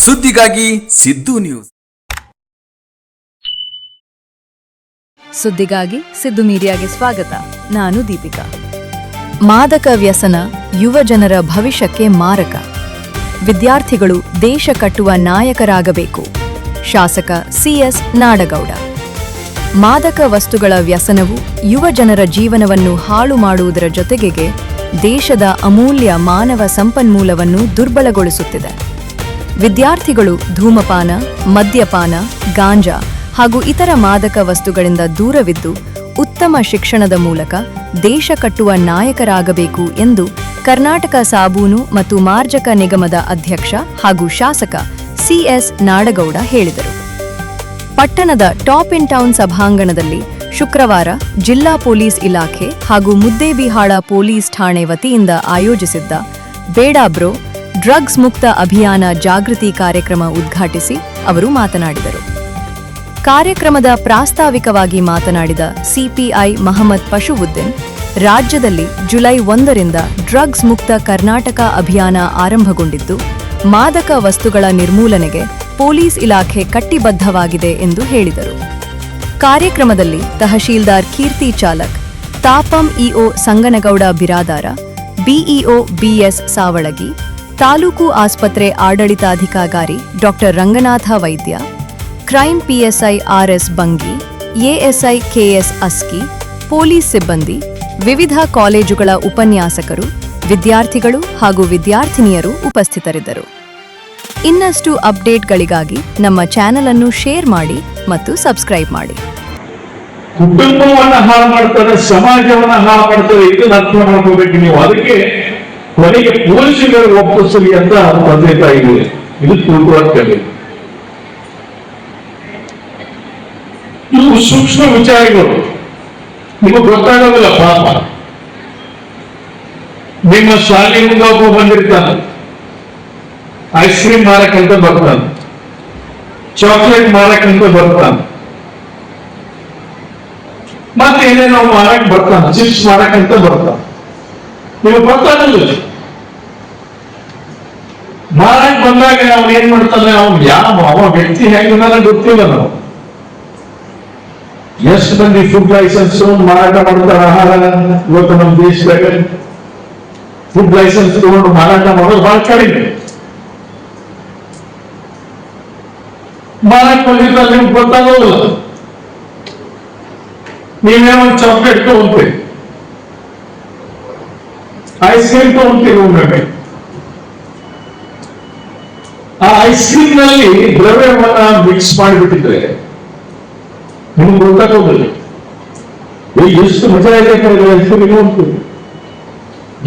ಸುದ್ದಿಗಾಗಿ ಸಿದ್ದು ನ್ಯೂಸ್. ಸುದ್ದಿಗಾಗಿ ಸಿದ್ದು ಮೀಡಿಯಾಗೆ ಸ್ವಾಗತ. ನಾನು ದೀಪಿಕಾ. ಮಾದಕ ವ್ಯಸನ ಯುವ ಜನರ ಭವಿಷ್ಯಕ್ಕೆ ಮಾರಕ. ವಿದ್ಯಾರ್ಥಿಗಳು ದೇಶ ಕಟ್ಟುವ ನಾಯಕರಾಗಬೇಕು. ಶಾಸಕ ಸಿಎಸ್ ನಾಡಗೌಡ. ಮಾದಕ ವಸ್ತುಗಳ ವ್ಯಸನವು ಯುವ ಜನರ ಜೀವನವನ್ನು ಹಾಳು ಮಾಡುವುದರ ಜೊತೆಗೆ ದೇಶದ ಅಮೂಲ್ಯ ಮಾನವ ಸಂಪನ್ಮೂಲವನ್ನು ದುರ್ಬಲಗೊಳಿಸುತ್ತಿದೆ. ವಿದ್ಯಾರ್ಥಿಗಳು ಧೂಮಪಾನ, ಮದ್ಯಪಾನ, ಗಾಂಜಾ ಹಾಗೂ ಇತರ ಮಾದಕ ವಸ್ತುಗಳಿಂದ ದೂರವಿದ್ದು ಉತ್ತಮ ಶಿಕ್ಷಣದ ಮೂಲಕ ದೇಶ ಕಟ್ಟುವ ನಾಯಕರಾಗಬೇಕು ಎಂದು ಕರ್ನಾಟಕ ಸಾಬೂನು ಮತ್ತು ಮಾರ್ಜಕ ನಿಗಮದ ಅಧ್ಯಕ್ಷ ಹಾಗೂ ಶಾಸಕ ಸಿಎಸ್ ನಾಡಗೌಡ ಹೇಳಿದರು. ಪಟ್ಟಣದ ಟಾಪ್ ಇನ್ ಟೌನ್ ಸಭಾಂಗಣದಲ್ಲಿ ಶುಕ್ರವಾರ ಜಿಲ್ಲಾ ಪೊಲೀಸ್ ಇಲಾಖೆ ಹಾಗೂ ಮುದ್ದೇಬಿಹಾಳ ಪೊಲೀಸ್ ಠಾಣೆ ವತಿಯಿಂದ ಆಯೋಜಿಸಿದ್ದ ಬೇಡ ಬ್ರೋ ಡ್ರಗ್ಸ್ ಮುಕ್ತ ಅಭಿಯಾನ ಜಾಗೃತಿ ಕಾರ್ಯಕ್ರಮ ಉದ್ಘಾಟಿಸಿ ಅವರು ಮಾತನಾಡಿದರು. ಕಾರ್ಯಕ್ರಮದ ಪ್ರಾಸ್ತಾವಿಕವಾಗಿ ಮಾತನಾಡಿದ ಸಿಪಿಐ ಮಹಮ್ಮದ್ ಪಶುವುದ್ದೀನ್, ರಾಜ್ಯದಲ್ಲಿ ಜುಲೈ 1ರಿಂದ ಡ್ರಗ್ಸ್ ಮುಕ್ತ ಕರ್ನಾಟಕ ಅಭಿಯಾನ ಆರಂಭಗೊಂಡಿದ್ದು, ಮಾದಕ ವಸ್ತುಗಳ ನಿರ್ಮೂಲನೆಗೆ ಪೊಲೀಸ್ ಇಲಾಖೆ ಕಟ್ಟಿಬದ್ಧವಾಗಿದೆ ಎಂದು ಹೇಳಿದರು. ಕಾರ್ಯಕ್ರಮದಲ್ಲಿ ತಹಶೀಲ್ದಾರ್ ಕೀರ್ತಿ ಚಾಲಕ್, ತಾಪಂ EO Sanganagouda Biradar, BEO BS Savalagi, taluk ಆಸ್ಪತ್ರೆ ಆಡಳಿತಾಧಿಕಾರಿ ಡಾ Ranganath Vaidya, crime PSI RS Bangi, ASI KS Aski, police ಸಿಬ್ಬಂದಿ, ವಿವಿಧ ಕಾಲೇಜುಗಳ ಉಪನ್ಯಾಸಕರು, ವಿದ್ಯಾರ್ಥಿಗಳು ಹಾಗೂ ವಿದ್ಯಾರ್ಥಿನಿಯರು ಉಪಸ್ಥಿತರಿದ್ದರು. ಇನ್ನಷ್ಟು ಅಪ್ಡೇಟ್ಗಳಿಗಾಗಿ ನಮ್ಮ ಚಾನೆಲ್ ಅನ್ನು ಶೇರ್ ಮಾಡಿ ಮತ್ತು ಸಬ್ಸ್ಕ್ರೈಬ್ ಮಾಡಿ. ಕುಟುಂಬವನ್ನು ಹಾಳು ಮಾಡ್ತಾರೆ, ಸಮಾಜವನ್ನು ಹಾಳು ಮಾಡ್ತಾರೆ, ಇದನ್ನ ಅರ್ಥ ಮಾಡ್ಕೋಬೇಕು ನೀವು. ಅದಕ್ಕೆ ಕೊನೆಗೆ ಪೊಲೀಸರಿಗೆ ಒಪ್ಪಿಸಲಿ ಅಂತ ತಂದೆ ತಾಯಿಗಳು ಇದು ತಿಳ್ಕೊಳ್ಳಿ. ಇವು ಸೂಕ್ಷ್ಮ ವಿಚಾರಗಳು ನಿಮಗೆ ಗೊತ್ತಾಗೋದಿಲ್ಲ. ಪಾಪ ನಿಮ್ಮ ಶಾಲೆಯಿಂದ ಒಬ್ಬ ಬಂದಿರ್ತಾನೆ, ಐಸ್ ಕ್ರೀಮ್ ಮಾರಕ್ಕಂತ ಬರ್ತಾನೆ, ಚಾಕ್ಲೇಟ್ ಮಾರಕ್ಕಂತ ಬರ್ತಾನೆ, ಮತ್ತೆ ಏನೇನೋ ಮಾರಕ್ ಬರ್ತಾನೆ, ಚಿಪ್ಸ್ ಮಾರಕ್ಕಂತ ಬರ್ತಾನೆ. ನೀವು ಗೊತ್ತಾಗಲ್ಲ. ಮಾರಕ್ ಬಂದಾಗ ಅವ್ನು ಏನ್ ಮಾಡ್ತಾನೆ, ಅವ ವ್ಯಕ್ತಿ ಹೆಂಗಿದಾನ ಗೊತ್ತಿಲ್ಲ. ನಾವು ಎಷ್ಟು ಮಂದಿ ಫುಡ್ ಲೈಸೆನ್ಸ್ ಮಾರಾಟ ಮಾಡ್ತಾರೆ ಆಹಾರ ಇವತ್ತು ನಮ್ಮ ದೇಶದಾಗ. ಫುಡ್ ಲೈಸೆನ್ಸ್ ತಗೊಂಡು ಮಾರಾಟ ಮಾಡೋದು ಬಹಳ ಕಡಿಮೆ. ಮಾರಾಟ ಬಂದಿದ್ದ ನಿಮ್ಗೆ ಗೊತ್ತಾಗೋದಿಲ್ಲ. ನೀವೇ ಒಂದು ಚಾಕ್ಲೇಟ್ ತಗೊಂತೀರಿ, ಐಸ್ ಕ್ರೀಮ್ ತಗೊಂತೀರಿ, ಒಮ್ಮೆ ಆ ಐಸ್ ಕ್ರೀಮ್ ನಲ್ಲಿ ದ್ರವ್ಯವನ್ನ ಮಿಕ್ಸ್ ಮಾಡಿಬಿಟ್ಟಿದ್ರೆ ನಿಮ್ಗೆ ಗೊತ್ತಾಗೋದಿಲ್ಲ. ಎಷ್ಟು ಮಜಾ ಇದೆ ಐಸ್ ಕ್ರೀಮ್ ಅಂತೀರಿ,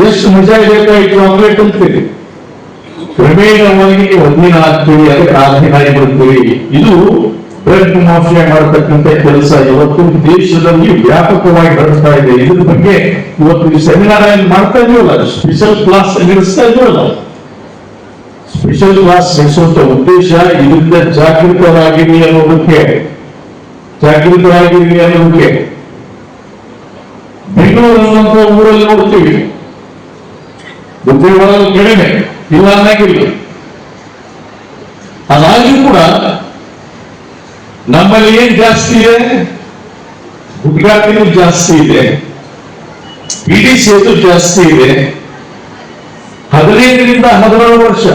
ಎಷ್ಟು ಮಜಾ ಇದೆ ಈ ಚಾಕ್ಲೇಟ್ ಅಂತೀರಿ. ಕ್ರಮೇಣವಾಗಿ ಒಂದಿನ ಆಗ್ತೀವಿ, ಅದಕ್ಕೆ ಆದಿನಾಗಿ ಬರ್ತೀವಿ. ಇದು ಡ್ರಗ್ ಮಾಫಿಯಾ ಮಾಡತಕ್ಕಂಥ ಕೆಲಸ ಇವತ್ತು ದೇಶದಲ್ಲಿ ವ್ಯಾಪಕವಾಗಿ ನಡೆಸ್ತಾ ಇದೆ. ಇದ್ರ ಬಗ್ಗೆ ಇವತ್ತು ಈ ಸೆಮಿನಾರ್ ಮಾಡ್ತಾ ಇದೀವಲ್ಲ, ಸ್ಪೆಷಲ್ ಕ್ಲಾಸ್ ನಡೆಸ್ತಾ ಇದೀವಲ್ಲ. ಸ್ಪೆಷಲ್ ಕ್ಲಾಸ್ ನಡೆಸುವಂತ ಉದ್ದೇಶ ಇದರಿಂದ ಜಾಗೃತರಾಗಿರಿ ಅನ್ನೋದಕ್ಕೆ. ಬೆಂಗಳೂರು ಅನ್ನುವಂಥ ಊರಲ್ಲಿ ನೋಡ್ತೀವಿ, ಉದ್ಯೋಗ ಕಡಿಮೆ ಇಲ್ಲ ಅನ್ನಂಗಿಲ್ಲ. ಅದಾದ್ರೂ ಕೂಡ ನಮ್ಮಲ್ಲಿ ಏನ್ ಜಾಸ್ತಿ ಇದೆ, ಹುಡುಗಾಟಿನೂ ಜಾಸ್ತಿ ಇದೆ, ಇಡೀ ಸೇತು ಜಾಸ್ತಿ ಇದೆ. 15ರಿಂದ 17 ವರ್ಷ,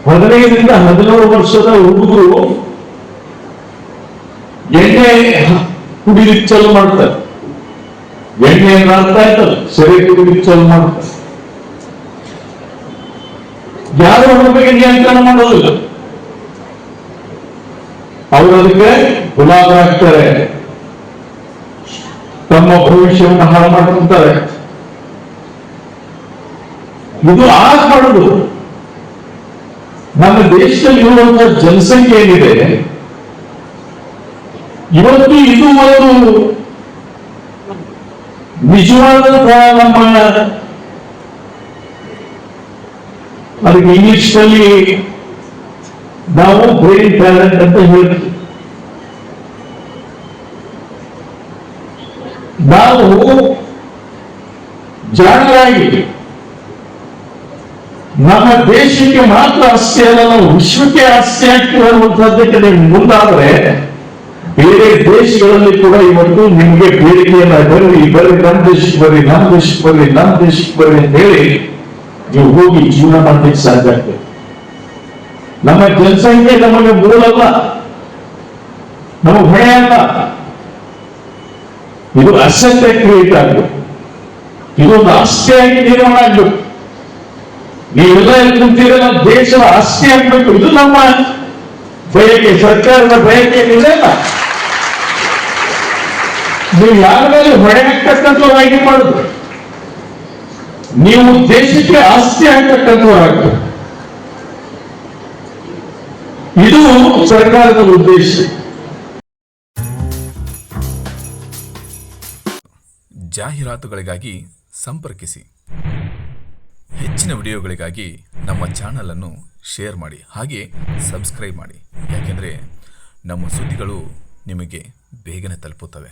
15ರಿಂದ 17 ವರ್ಷದ ಹುಡುಗರು ಎಣ್ಣೆ ಕುಡಿಲಿಕ್ಕೆ ಚಾಲು ಮಾಡ್ತಾರೆ. ಎಣ್ಣೆ ಅರ್ಥ ಆಯ್ತಲ್ಲ, ಸರಿ ಕುಡಿಲಿಕ್ಕೆ ಚಾಲು ಮಾಡ್ತಾರೆ. ಯಾರು ಅದ್ರ ಬಗ್ಗೆ ನಿಯಂತ್ರಣ ಮಾಡೋದಿಲ್ಲ. ಅವರು ಅದಕ್ಕೆ ಗುಲಾಮರಾಗ್ತಾರೆ, ತಮ್ಮ ಭವಿಷ್ಯವನ್ನು ಹಾಳು ಮಾಡ್ಕೊಂತಾರೆ. ಇದು ಆಗಬಾರದು. ನಮ್ಮ ದೇಶದಲ್ಲಿ ಇರುವಂತಹ ಜನಸಂಖ್ಯೆ ಏನಿದೆ ಇವತ್ತು, ಇದು ಒಂದು ನಿಜವಾದಂತಹ ನಮ್ಮ, ಅದಕ್ಕೆ ಇಂಗ್ಲಿಷ್ ನಲ್ಲಿ ನಾವು ಬ್ರೈನ್ ಟ್ಯಾಲೆಂಟ್ ಅಂತ ಹೇಳ್ತೀವಿ. ನಾವು ಜಾಣರಾಗಿ ನಮ್ಮ ದೇಶಕ್ಕೆ ಮಾತ್ರ ಆಸ್ತಿ ಅಲ್ಲ, ನಾವು ವಿಶ್ವಕ್ಕೆ ಆಸ್ತಿ ಆಗ್ತೀವಿ ಅನ್ನುವಂಥದ್ದಕ್ಕೆ ನೀವು ಮುಂದಾದ್ರೆ ಬೇರೆ ದೇಶಗಳಲ್ಲಿ ಕೂಡ ಇವತ್ತು ನಿಮಗೆ ಬೇಡಿಕೆಯನ್ನ ಬರ್ರಿ ನಮ್ಮ ದೇಶಕ್ಕೆ ಬರ್ರಿ, ನಮ್ಮ ದೇಶಕ್ಕೆ ಬರ್ರಿ, ನಮ್ಮ ದೇಶಕ್ಕೆ ಬರ್ರಿ ಅಂತ ಹೇಳಿ ನೀವು ಹೋಗಿ ಜೀವನ ಮಾಡಲಿಕ್ಕೆ ಸಾಧ್ಯ ಆಗ್ತದೆ. ನಮ್ಮ ಜನಸಂಖ್ಯೆ ನಮಗೆ ಮೂಲಲ್ಲ, ನಮಗೆ ಹೊಣೆ ಅಲ್ಲ. ಇದು ಅಸತ್ಯ ಕ್ರಿಯೇಟ್ ಆಗಬೇಕು, ಇದೊಂದು ಆಸ್ತಿಯಾಗಿ ನಿರ್ಮಾಣ ಆಗ್ಬೇಕು. ನೀವೆಲ್ಲ ಕುಂತಿರಲ್ಲ, ದೇಶದ ಆಸ್ತಿ ಆಗ್ಬೇಕು. ಇದು ನಮ್ಮ ಬಯಕೆ, ಸರ್ಕಾರದ ಬಯಕೆ ಏನಿದೆ ಅಲ್ಲ. ನೀವು ಯಾರ ಮೇಲೆ ಹೊಣೆ ಹಾಕ್ತಕ್ಕಂಥವ್ರಾಗಿ ಮಾಡುದು, ನೀವು ದೇಶಕ್ಕೆ ಆಸ್ತಿ ಆಗ್ತಕ್ಕಂಥವ್ರಾಗ್ತದೆ. ಇದು ಸರ್ಕಾರದ ಉದ್ದೇಶ. ಜಾಹೀರಾತುಗಳಿಗಾಗಿ ಸಂಪರ್ಕಿಸಿ. ಹೆಚ್ಚಿನ ವಿಡಿಯೋಗಳಿಗಾಗಿ ನಮ್ಮ ಚಾನಲನ್ನು ಶೇರ್ ಮಾಡಿ, ಹಾಗೆ ಸಬ್ಸ್ಕ್ರೈಬ್ ಮಾಡಿ. ಯಾಕೆಂದರೆ ನಮ್ಮ ಸುದ್ದಿಗಳು ನಿಮಗೆ ಬೇಗನೆ ತಲುಪುತ್ತವೆ.